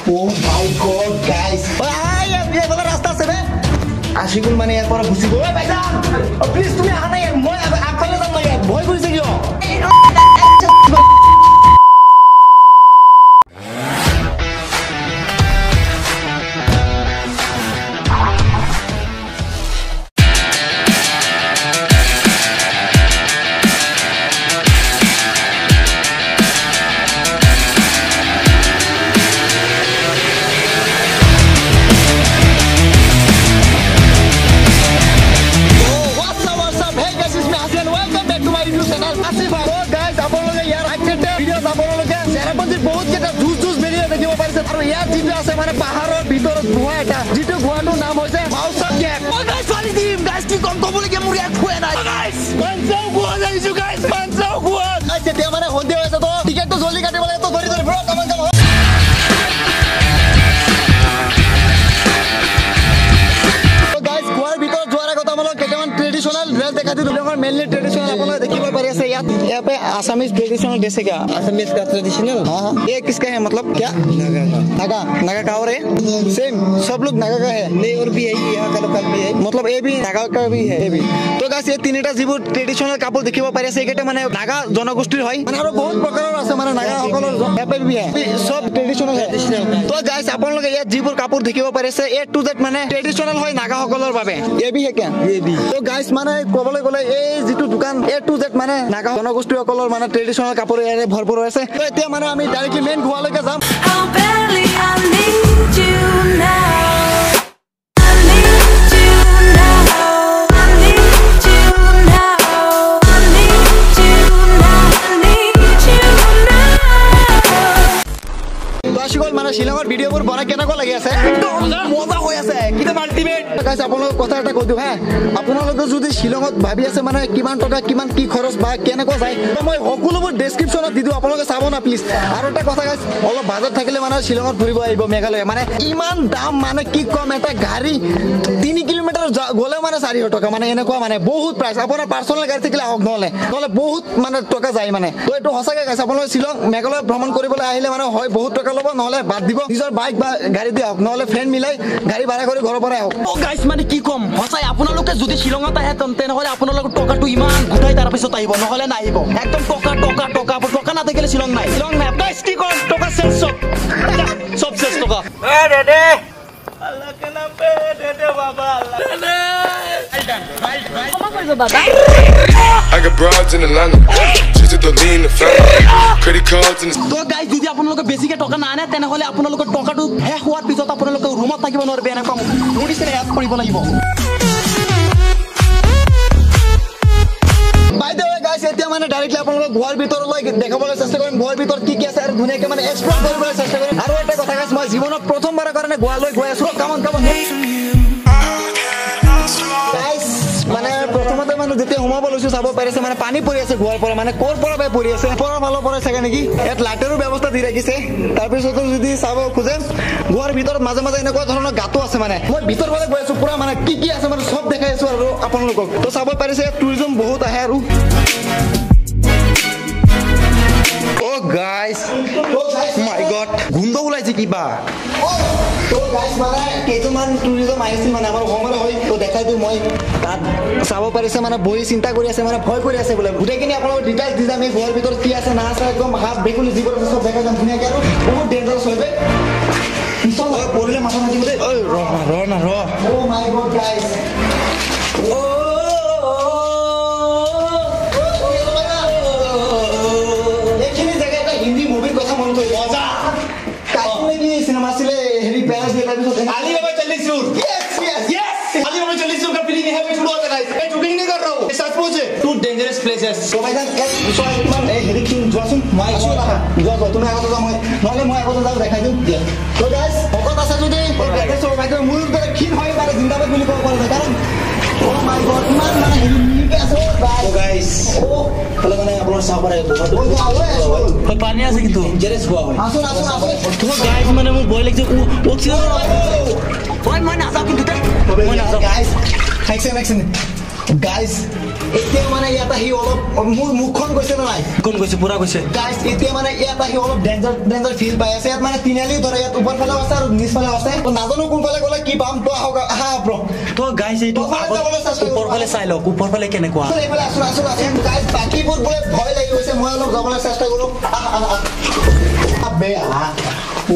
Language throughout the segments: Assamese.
Oh my god guys ভাই আপনি এখন রাস্তা আছে রে আশিকুল মানে একবার ঘুষি গো ভাই যান প্লিজ তুমি আহা না মই আগফালে যাম না ভয় কৰিছে কিয় বহুত কেটা জুজ বেৰিয়ে দেখিব পাৰিছে আৰু ইয়াত যিটো আছে মানে পাহাৰৰ ভিতৰত গুহা এটা যিটো গুহাটোৰ নাম হৈছে মাউচা কেভ ও গাইস ফালি দিম গাইস কি কম কবলৈকে মোৰ এক খুৱে নাই গাইস পাঞ্চাও গুহা যাইছো গাইস পাঞ্চাও গুহা আচ্ছা তে মানে হন্দে হৈছে তো টিকেটটো জলদি কাটিব লাগে তো ধৰি ব্ৰ কামান কাম তো গাইস গুহাৰ ভিতৰত যোৱাৰ আগত আমাৰ কেটামান ট্ৰেডিশনাল ড্ৰেছ দেখাই দিলো আমাৰ মেইনলি ট্ৰেডিশনাল আপোনালোকে দেখিব পাৰি আছে ইয়াত पे आसामीज ट्रेडिशनल ड्रेस है क्या आसामीज का ट्रेडिशनल हां ये किसका है मतलब क्या नागा नागा का और है सेम सब लोग नागा का है नहीं और भी है यहां का लोकल भी है मतलब ये भी नागा का भी है ये भी तो गाइस ये तीनटा जीवो ट्रेडिशनल कापड़ देखिबो पारि আছে একেটা মানে নাগা জনগোষ্ঠীৰ হয় মানে আৰু বহুত প্ৰকাৰৰ আছে মানে নাগা সকলৰ এপে भी है सब ट्रेडिशनल है तो गाइस আপোনালোকে ইয়াত জীবোৰ কাপড় দেখিব পাৰি আছে A to Z মানে ट्रेडिशनल হয় নাগা সকলৰ বাবে ये भी है क्या ये भी तो गाइस মানে কবলৈ গলে এই যেটো দোকান A to Z মানে নাগা জনগোষ্ঠী সকলৰ মানে ট্ৰেডিশনাল কাপড় এৰে ভৰপুৰ আছে তো এতিয়া মানে আমি ডাইৰেক্টলি মেইন গুহালৈকে যাম মানে শিলঙৰ ভিডিওবোৰ বনাই কেনেকুৱা লাগি আছে একদম মজা হৈ আছে কিটা আল্টিমেট গাইস আপোনালোক কথা এটা কৈ দিও হ্যাঁ আপোনালোকে যদি শিলঙত ভাবি আছে মানে কিমান টকা কিমান কি খৰচ বা কেনেকুৱা যায় মই সকলোবোৰ ডেসক্ৰিপচনত দি দিও আপোনালোকে চাব না প্লিজ আৰু এটা কথা গাইস অলপ বাজেট থাকিলে মানে শিলঙত ফুৰিব আহিব মেঘালয় মানে ইমান দাম মানে কি কম এটা গাড়ী 3 কিলোমিটাৰ গলে মানে 400 টকা মানে এনেকুৱা মানে বহুত প্ৰাইস আপোনাৰ পাৰ্সোনাল গাড়ী থাকিলে আহক নহলে বহুত মানে টকা যায় মানে তো এটো হসাকে গাইস আপোনালোকে শিলং মেঘালয় ভ্ৰমণ কৰিবলৈ আহিলে মানে হয় বহুত টকা ল'ব নহলে বাদ দিব নিজৰ বাইক বা গাড়ী দি আহক নহলে ফ্ৰেন্ড মিলাই গাড়ী ভাড়া কৰি ঘৰৰ পৰা আহক ও গাইস মানে কি কম হসাই আপোনালোকে যদি শিলঙত আহে তেনেহলে আপোনালোকৰ টকাটো ইমান গুটাই তাৰ পিছত আহিব নহলে নাহিব একদম টকা না থাকিলে শিলং নাই গাইস কি কম টকা শেষ সব শেষ টকা এ দে আল্লাহ কে নাম পে দে বাবা আল্লাহ দে ক্ষমা কৰিব বাবা I got broads in Atlanta. Just to lean the family. Credit cards in the তো গাইস যদি আপোনালোকে বেছিকে টকা না আনে তেনেহলে আপোনালোকৰ টকাটো শেষ হোৱাৰ পিছত আপোনালোকে ৰুমত থাকিব নোৱাৰিব এনে কম নোটিছৰে এড কৰিব লাগিব বাই দ্য ওয়ে গাইস এতিয়া মানে ডাইৰেক্টলি আপোনালোকক গুহাৰ ভিতৰলৈ দেখাবলৈ চেষ্টা কৰিম গুহাৰ ভিতৰত কি আছে আৰু ধুনীয়াকৈ মানে এক্সপ্লোৰ কৰিবলৈ চেষ্টা কৰিম আৰু এটা কথা গাইস মই জীৱনত প্ৰথমবাৰৰ কাৰণে গুহালৈ গৈ আছো কামন গাইস মানে প্ৰথমতে মানে যেতিয়া সোমাব লৈছো চাব পাৰিছে মানে পানী পৰি আছে গুহাৰ পৰা মানে কোৰ পৰা বাই পৰি আছে পৰা ভালো পৰা থাকে নেকি এত লাইটৰো ব্যৱস্থা দি ৰাখিছে তাৰ পিছত যদি চাব খুজে গুহাৰ ভিতৰত মাজে মাজে এনেকুৱা ধৰণৰ গাটো আছে মানে মই ভিতৰ ফালে গৈ আছো পুৰা মানে কি আছে মানে সব দেখাই আছো আৰু আপোনালোকক তো চাব পাৰিছে টুৰিজম বহুত আহে আৰু ও গাইস মাই গড গুন্দ ওলাইছে কিবা তো গাইস মানে কেইজনমান টুৰিজম আহিছিল মানে আমাৰ ঘৰলৈ হৈ তো দেখাই দিও মই তাত চাব পাৰিছে মানে বহি চিন্তা কৰি আছে মানে ভয় কৰি আছে বোলে গোটেইখিনি আপোনালোক ডিটেইলছ দি যাম এই ঘৰৰ ভিতৰত কি আছে না আছে একদম হাত বেকুলি যিবোৰ আছে সব দেখাই যাম ধুনীয়াকৈ আৰু বহুত ডেঞ্জাৰাছ হয় পিছল পৰিলে মাথা নাচিব দেই ঐ ৰ ও মাই গড গাইস ও এইখিনি জেগা এটা হিন্দী মুভিৰ কথা মন কৰি মজা কাশ্মীৰী সিনেমা আছিলে হেৰি প্যালেস দিয়ে তাৰ পিছত আলী বাবা চল্লিছুৰ यस अली बाबा 40 का फीलिंग है मैं शुरू होता गाइस मैं शूटिंग नहीं कर रहा हूं ये सचमुच है टू डेंजरस प्लेसेस सो भाई जान एक सो মান এই হেৰি কি যোৱাচোন মই আছো না যোৱা তুমি আগত যাও মই আগত যাও দেখাই দিও তো গাইস ভকত আছে যদি এই সো ভাই মোৰ দৰে ক্ষীণ হয় মানে জিন্দাবাদ বুলি ক'ব পাৰো কাৰণ ও মাই গড ইমান মানে হেৰি মিলিকে আছে তো গাইস ও তাহলে মানে আপোনাৰ চাহ পাৰে তো পানী আছে কিন্তু ডেঞ্জাৰাস গোৱা হয় আসুন তো গাইস মানে মোৰ ভয় লাগিছে অক্সিজেন মই না যাও কিন্তু মই না যাও গাইস খাইছে গাইজ এতিয়া মানে ইয়াত আহি অলপ মোৰ মুখখন গৈছে নে নাই কোন গৈছে পুৰা গৈছে গাইজ এতিয়া মানে ইয়াত আহি অলপ ডেঞ্জাৰ ফিল পাই আছে ইয়াত মানে তিনিআলি ধৰে ইয়াত ওপৰ ফালেও আছে আৰু নিচ ফালেও আছে নাজানো কোনফালে গ'লে কি পাম তো আহা ব্ৰ তো গাইজ এইটো ওপৰ ফালে চাই লওক ওপৰ ফালে কেনেকুৱা এইফালে আছো গাইজ বাকীবোৰ বোলে ভয় লাগি গৈছে মই অলপ যাবলৈ চেষ্টা কৰো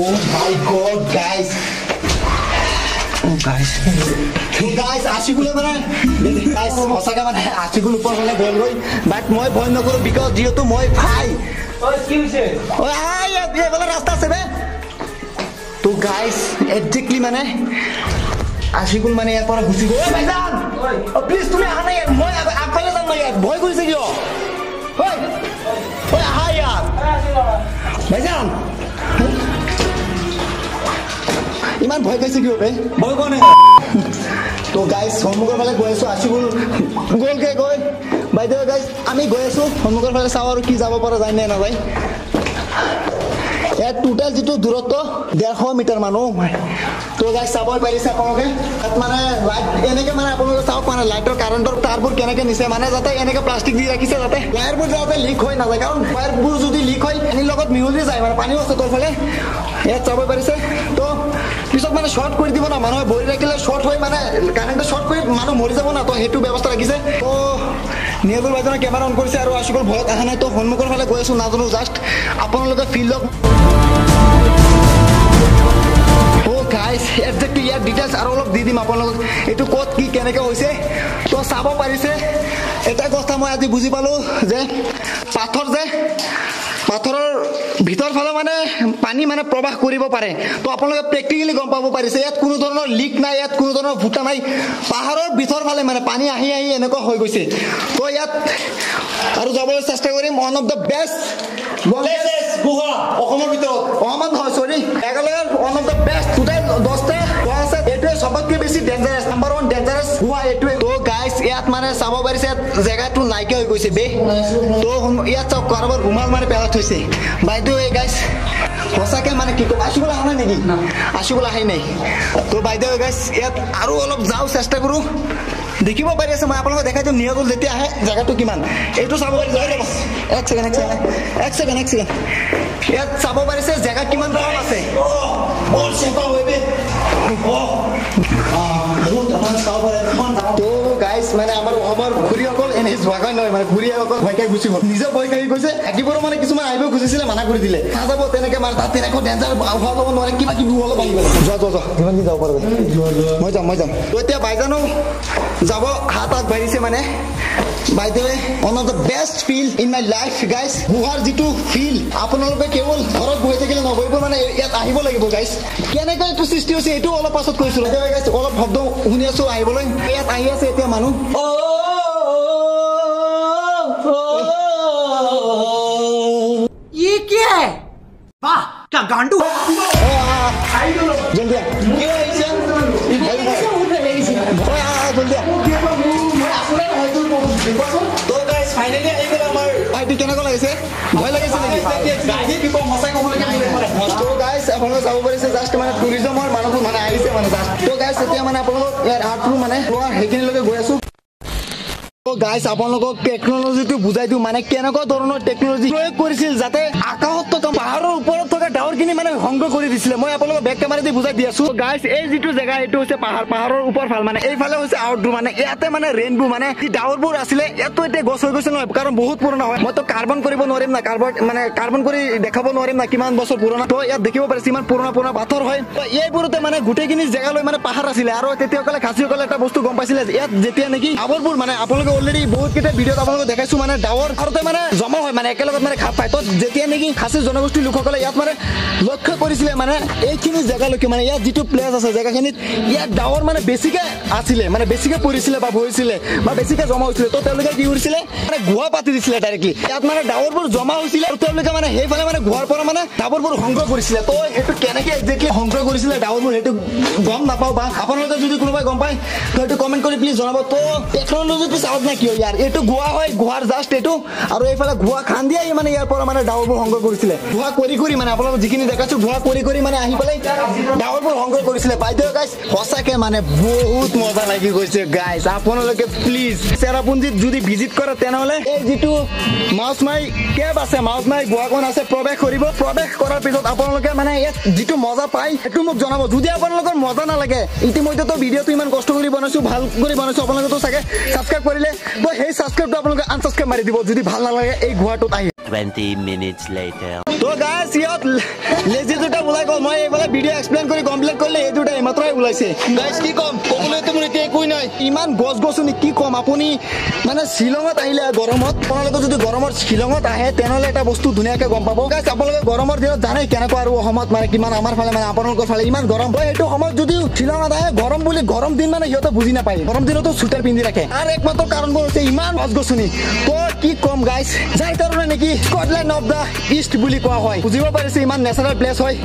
ও মাই গড গাইজ গাইজ আশিকুলে মানে গাইজ সঁচাকে মানে আশিকুল ওপৰ ফালে গ'ল গৈ বাট মই ভয় নকৰো বিকজ যিহেতু মই ভাই কি হৈছে এইফালে ৰাস্তা আছে বে তো গাইজ একজেক্টলি মানে আশিকুল মানে ইয়াৰ পৰা গুচি গ'ল ভাইজান প্লিজ তুমি আহা নাই মই আগফালে যাম না ইয়াত ভয় কৰিছে কিয় আহা ইয়াত ভাইজান ইমান ভয় খাইছে কিয় বে ভয় কোৱা নাই তো গাইজ সন্মুখৰ ফালে গৈ আছো আশিকুল গ'লগে গৈ বাইদেউ গাইজ আমি গৈ আছো সন্মুখৰ ফালে চাওঁ আৰু কি যাব পৰা যায় নে নাযায় ইয়াত টোটেল যিটো দূৰত্ব 150 মিটাৰ মানুহ তো গাইজ চাবই পাৰিছে আপোনালোকে তাত মানে লাইট এনেকে মানে আপোনালোকে চাওক মানে লাইটৰ কাৰেণ্টৰ তাৰবোৰ কেনেকে নিছে মানে যাতে এনেকে প্লাষ্টিক দি ৰাখিছে যাতে ৱায়াৰবোৰ যাতে লিক হৈ নাযায় কাৰণ ৱায়াৰবোৰ যদি লিক হয় পানীৰ লগত মিহলি যায় মানে পানীও আছে তলফালে ইয়াত চাবই পাৰিছে তো পিছত মানে শ্বৰ্ট কৰি দিব না মানুহে বহি ৰাখিলে শ্বৰ্ট হৈ মানে কাৰেণ্টটো শ্বৰ্ট কৰি মানুহ মৰি যাব না তো সেইটো ব্যৱস্থা ৰাখিছে তো নিয়াজুল ভাইজনে কেমেৰা অন কৰিছে আৰু আশিকুল ভয়ত অহা নাই তো সন্মুখৰ ফালে গৈ আছো নাজানো জাষ্ট আপোনালোকে ফিল্ডক গাইজ একজেক্টলি ইয়াৰ ডিটেইলছ আৰু অলপ দি দিম আপোনালোকক এইটো ক'ত কি কেনেকৈ হৈছে তো চাব পাৰিছে এটা কথা মই আজি বুজি পালোঁ যে পাথৰৰ ভিতৰ ফালে মানে পানী মানে প্ৰৱাহ কৰিব পাৰে তো আপোনালোকে প্ৰেক্টিকেলি গম পাব পাৰিছে ইয়াত কোনো ধৰণৰ লিক নাই ইয়াত কোনো ধৰণৰ ফুটা নাই পাহাৰৰ ভিতৰ ফালে মানে পানী আহি এনেকুৱা হৈ গৈছে তো ইয়াত আৰু যাবলৈ চেষ্টা কৰিম ওৱান অফ দ্য বেষ্ট গুহা অসমৰ ভিতৰত অসমত নহয় চৰি একেলগে one of the best total 10টা গুহা আছে এইটোৱে চবতকৈ বেছি ডেঞ্জাৰাছ নাম্বাৰ 1 ডেঞ্জাৰাছ গুহা এইটোৱে তো গাইজ ইয়াত মানে চাব পাৰিছে জেগাটো নাইকিয়া হৈ গৈছে বে তো ইয়াত চাওক কাৰোবাৰ ৰুমাল মানে পেলাই থৈছে বাইদেউ এই গাইজ সঁচাকে মানে কি ক'ম আশিকুল অহা নাই নেকি আশিকুল আহাই নাই তো বাইদেউ গাইজ ইয়াত আৰু অলপ যাওঁ চেষ্টা কৰোঁ দেখিব পাৰি আছে মই আপোনালোকক দেখাই দিম নিয়াজুল যেতিয়া আহে জেগাটো কিমান এইটো চাব পাৰি এক ছেকেণ্ড ইয়াত চাব পাৰিছে জেগা কিমান কম আছে তো গাইজ মানে আমাৰ অসমৰ ঘূৰিসকল এনেই যোৱাকৈ নহয় মানে ঘূৰিসকল ভয় খাই গুচি গ'ল নিজে ভয় খাই গৈছে থাকিবৰো মানে কিছুমান আহিব খুজিছিলে মানা কৰি দিলে নাযাব তেনেকে মানে তাত তেনেকৈ ডেঞ্জাৰ হোৱা যাব নোৱাৰে কিবা কিবি অলপ আহি গ'ল যোৱা যিমান কি যাব পাৰোঁ মই যাম তো এতিয়া বাইজানো যাব হাত আগবাঢ়িছে মানে বাইদেৱে one of the best fill in my life guys গুহাৰ যিটো ফিল আপোনালোকে কেৱল ঘৰত বহি থাকিলে নবহিব মানে ইয়াত আহিব লাগিব গাইজ কেনেকৈ এইটো সৃষ্টি হৈছে এইটো অলপ পাছত কৈছোঁ গাইজ অলপ শব্দ শুনি আছো আহিবলৈ ইয়াত আহি আছে এতিয়া মানুহ গানটো জলদি কেনেকুৱা লাগিছে ভয় লাগিছে নেকি আপোনালোকে চাব পাৰিছে জাষ্ট মানে টুৰিজমৰ মানুহবোৰ মানে আহিছে মানে জাষ্ট তো গাইজ এতিয়া মানে আপোনালোক ইয়াৰ আৰ্টটো মানে সেইখিনিলৈকে গৈ আছো গাইজ আপোনালোকক টেকনলজিটো বুজাই দিওঁ মানে কেনেকুৱা ধৰণৰ টেকনলজি প্ৰয়োগ কৰিছিল যাতে আকাশত থকা পাহাৰৰ ওপৰত থকা ডাৱৰখিনি মানে সংগ্ৰহ কৰি দিছিলে মই আপোনালোকক বেক কেমেৰা দি বুজাই দি আছো গাইজ এই যিটো জেগা এইটো হৈছে পাহাৰৰ ওপৰ ফাল মানে এইফালে হৈছে আউটডোৰ মানে ইয়াতে মানে ৰেইনবো মানে যি ডাৱৰবোৰ আছিলে ইয়াতো এতিয়া গছ হৈ গৈছে নহয় কাৰণ বহুত পুৰণা হয় মইতো কাৰ্বন কৰিব নোৱাৰিম না কাৰ্বন কৰি দেখাব নোৱাৰিম না কিমান বছৰ পুৰণা তো ইয়াত দেখিব পাৰিছে ইমান পুৰণা পাথৰ হয় তো এইবোৰতে মানে গোটেইখিনি জেগালৈ মানে পাহাৰ আছিলে আৰু তেতিয়াসকলে খাচীসকলে এটা বস্তু গম পাইছিলে ইয়াত যেতিয়া নেকি ডাৱৰবোৰ মানে আপোনালোকে অলৰেডি বহুত কেইটা ভিডিঅ'ত আপোনালোকে দেখাইছো মানে ডাৱৰ আৰুতে মানে জমা হয় মানে একেলগত মানে খাপ পায় তো যেতিয়া নেকি খাচী জনগোষ্ঠীৰ লোকসকলে ইয়াত মানে লক্ষ্য কৰিছিলে মানে এইখিনি জেগালৈকে মানে ইয়াত যিটো প্লেচ আছে জেগাখিনিত ইয়াত ডাৱৰ মানে বেছিকে আছিলে মানে বেছিকে পৰিছিলে বা বহিছিলে বা বেছিকে জমা হৈছিলে তো তেওঁলোকে কি কৰিছিলে মানে গুহা পাতি দিছিলে ডাইৰেক্টলি ইয়াত মানে ডাৱৰবোৰ জমা হৈছিলে আৰু তেওঁলোকে মানে সেইফালে মানে গুহাৰ পৰা মানে ডাৱৰবোৰ সংগ্ৰহ কৰিছিলে তো সেইটো কেনেকে একজেক্টলি সংগ্ৰহ কৰিছিলে ডাৱৰবোৰ সেইটো গম নাপাওঁ বা আপোনালোকে যদি কোনোবাই গম পায় তো সেইটো কমেণ্ট কৰি প্লিজ জনাব তো টেকনলজিটো চাব হওক না কিয় ইয়াৰ এইটো গুৱা হয় গুৱাৰ জাষ্ট এইটো আৰু এইফালে গুৱা খান দিয়া মানে ইয়াৰ পৰা মানে ডাৱৰবোৰ সংগ্ৰহ কৰিছিলে গুৱা কৰি মানে আপোনালোক যিখিনি দেখাছো গুৱা কৰি মানে আহি পেলাই ডাৱৰবোৰ সংগ্ৰহ কৰিছিলে বাইদেউ গাইছ সঁচাকে মানে বহুত মজা লাগি গৈছে গাইছ আপোনালোকে প্লিজ চেৰাপুঞ্জীত যদি ভিজিট কৰে তেনেহলে এই যিটো মাউচমাই কেব আছে মাউচমাই গুৱাখন আছে প্ৰৱেশ কৰিব প্ৰৱেশ কৰাৰ পিছত আপোনালোকে মানে ইয়াত যিটো মজা পায় সেইটো মোক জনাব যদি আপোনালোকৰ মজা নালাগে ইতিমধ্যে ভিডিঅ'টো ইমান কষ্ট কৰি বনাইছো ভাল কৰি বনাইছো আপোনালোকে চাগে সাবস্ক্ৰাইব কৰিলে তো সেই সাবস্ক্ৰাইবটো আপোনালোকে আনসাবস্ক্ৰাইব মাৰি দিব যদি ভাল নালাগে এই গুৱাটোত আহি 20 minutes later. তো গাইস ইয়াত লেজি দুটা বুলাই গল মই এইবাৰ ভিডিও এক্সপ্লেইন কৰি কমপ্লিট কৰিলে এই দুটা মাত্ৰই ওলাইছে গাইস কি কম কবলৈ তো মোৰ এতিয়া একো নাই ইমান গছ গছনি কি কম আপুনি মানে শিলঙত আহিলে গৰমত আপোনালোকে যদি গৰমত শিলঙত আহে তেনেহলে এটা বস্তু ধুনীয়াকৈ গম পাব গাইস আপোনালোকে গৰমৰ দিনত জানে কেনেকুৱা আৰু অসমত মানে কিমান আমাৰ ফালে মানে আপোনালোকৰ ফালে ইমান গৰম হয় এইটো সময়ত যদি শিলঙত আহে গৰম বুলি গৰম দিন মানে সিহঁতে বুজি নাপায় গৰম দিনতো সুইটাৰ পিন্ধি ৰাখে আৰু একমাত্ৰ কাৰণবোৰ হৈছে ইমান গছ গছনি তো কি কম গাইস যাই কাৰণে নেকি স্কটলেণ্ড অফ দা ইষ্ট বুলি কোৱা হয় বুজিব পাৰিছে ইমান নেচাৰেল প্লেচ হয়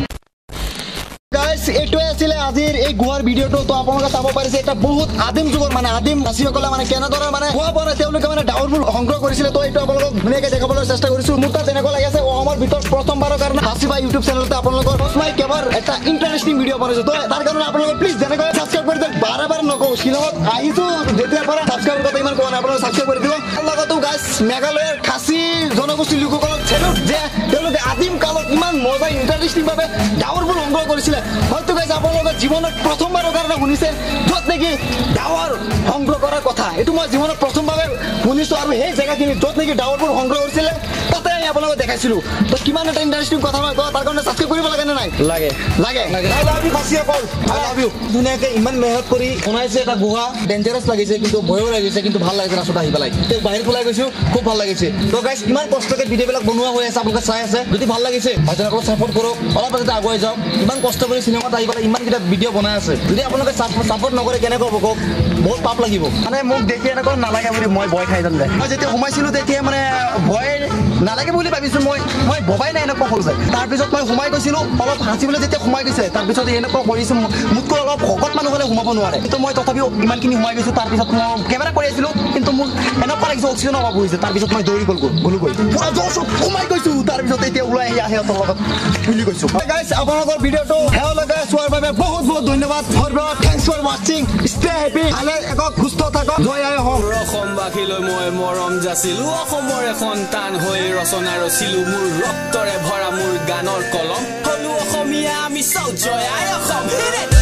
গাইস এটোৱে আছিলে আজিৰ এই গুৱাৰ ভিডিওটো তো আপোনালোকে চাব পাৰিছে এটা বহুত আদিম যুগৰ মানে আদিম বাসীসকলে মানে কেনেদৰে মানে গুৱা বনাই তেওঁলোকে মানে ডাৱৰবোৰ সংগ্ৰহ কৰিছিলে তো এইটো আপোনালোকক ধুনীয়াকৈ দেখাবলৈ চেষ্টা কৰিছো মোৰ তাত এনেকুৱা লাগি আছে অসমৰ ভিতৰত প্ৰথমবাৰৰ কাৰণে হাছিবা ইউটিউব চেনেলতে আপোনালোকৰ মাই কেৱল এটা ইণ্টাৰেষ্টিং ভিডিঅ' বনাইছো তো তাৰ কাৰণে আপোনালোকে প্লিজ যেনেকৈ ছাবস্ক্ৰাইব কৰি দিয়ক বাৰে বাৰে নকওঁ শিলঙত আহিছো যেতিয়াৰ পৰা ছাবস্ক্ৰাইব কথা ইমান কোৱা নাই আপোনালোকে ছাবস্ক্ৰাইব কৰি দিব লগতো গাইস মেঘালয়ৰ খাচী জনগোষ্ঠীৰ লোকসকলক চেলুট যে তেওঁলোকে আদিম কালত ইমান মজা ইণ্টাৰেষ্টিং ভাৱে ডাৱৰবোৰ সংগ্ৰহ কৰিছিলে হয়তো গাইস আপোনালোকে জীৱনত প্ৰথমবাৰৰ কাৰণে শুনিছে য'ত নেকি ডাৱৰ সংগ্ৰহ কৰাৰ কথা এইটো মই জীৱনত প্ৰথমবাৰ শুনিছো আৰু সেই জেগাখিনি য'ত নেকি ডাৱৰবোৰ সংগ্ৰহ কৰিছিলে তাতে আমি আপোনালোকক দেখাইছিলো তো কিমান এটা ইণ্টাৰেষ্টিং কথা হয় তাৰ কাৰণে ছাবস্ক্ৰাইব কৰিব লাগে নে নাই লাগে লাগে I love you খাচীসকল I love you ধুনীয়াকৈ ইমান মেহনত কৰি বনাইছে এটা গুহা ডেঞ্জাৰাছ লাগিছে কিন্তু ভয়ো লাগিছে কিন্তু ভাল লাগিছে ৰাস্তাত আহি পেলাই বাহিৰত ওলাই গৈছো খুব ভাল লাগিছে তো গাইস ইমান কষ্টকৈ ভিডিঅ'বিলাক বনোৱা হৈ আছে আপোনালোকে চাই আছে যদি ভাল লাগিছে ভাইজনক ছাপোৰ্ট কৰক অলপ যাতে আগুৱাই যাওক ইমান কষ্ট কৰি চিনেমাত আহি পেলাই ইমানকেইটা ভিডিঅ' বনাই আছে যদি আপোনালোকে ছাপোৰ্ট নকৰে কেনেকৈ হ'ব কওক বহুত পাপ লাগিব মানে মোক দেখি এনেকুৱা নালাগে বুলি মই ভয় খাই যাম দে মই যেতিয়া সোমাইছিলো তেতিয়া মানে ভয় নালাগে বুলি ভাবিছো মই ভবাই নাই এনেকুৱা হ'ল যায় তাৰপিছত মই সোমাই গৈছিলো অলপ হাঁচিবলৈ যেতিয়া সোমাই গৈছে তাৰপিছত এনেকুৱা কৰিছো মোতকৈ অলপ ভকত মানুহ হ'লে সোমাব নোৱাৰে কিন্তু মই তথাপিও ইমানখিনি সোমাই গৈছো তাৰপিছত মই কেমেৰা কৰি আছিলো কিন্তু মোক এনেকুৱা লাগিছে অক্সিজেনৰ অভাৱ হৈছে তাৰপিছত মই দৌৰি গ'লোগৈ পুৰা জোৰ সোমাই গৈছো তাৰপিছত এতিয়া ওলাই আহি আহে সিহঁতৰ লগত বুলি কৈছো গাইছ আপোনালোকৰ ভিডিঅ'টো হেওলকে চোৱাৰ বাবে বহুত বহুত ধন্যবাদ থেংকছ ফৰ ৱাচিং ষ্টে হেপী ভালে একক সুস্থ থাকক জয় আই অসম অসমবাসীলৈ মই মৰম যাচিলো অসমৰে সন্তান হৈ ৰচনা ৰচিলো মোৰ ৰক্তৰে ভৰা মোৰ গানৰ কলম হলো অসমীয়া আমি চৌ জয় আই অসম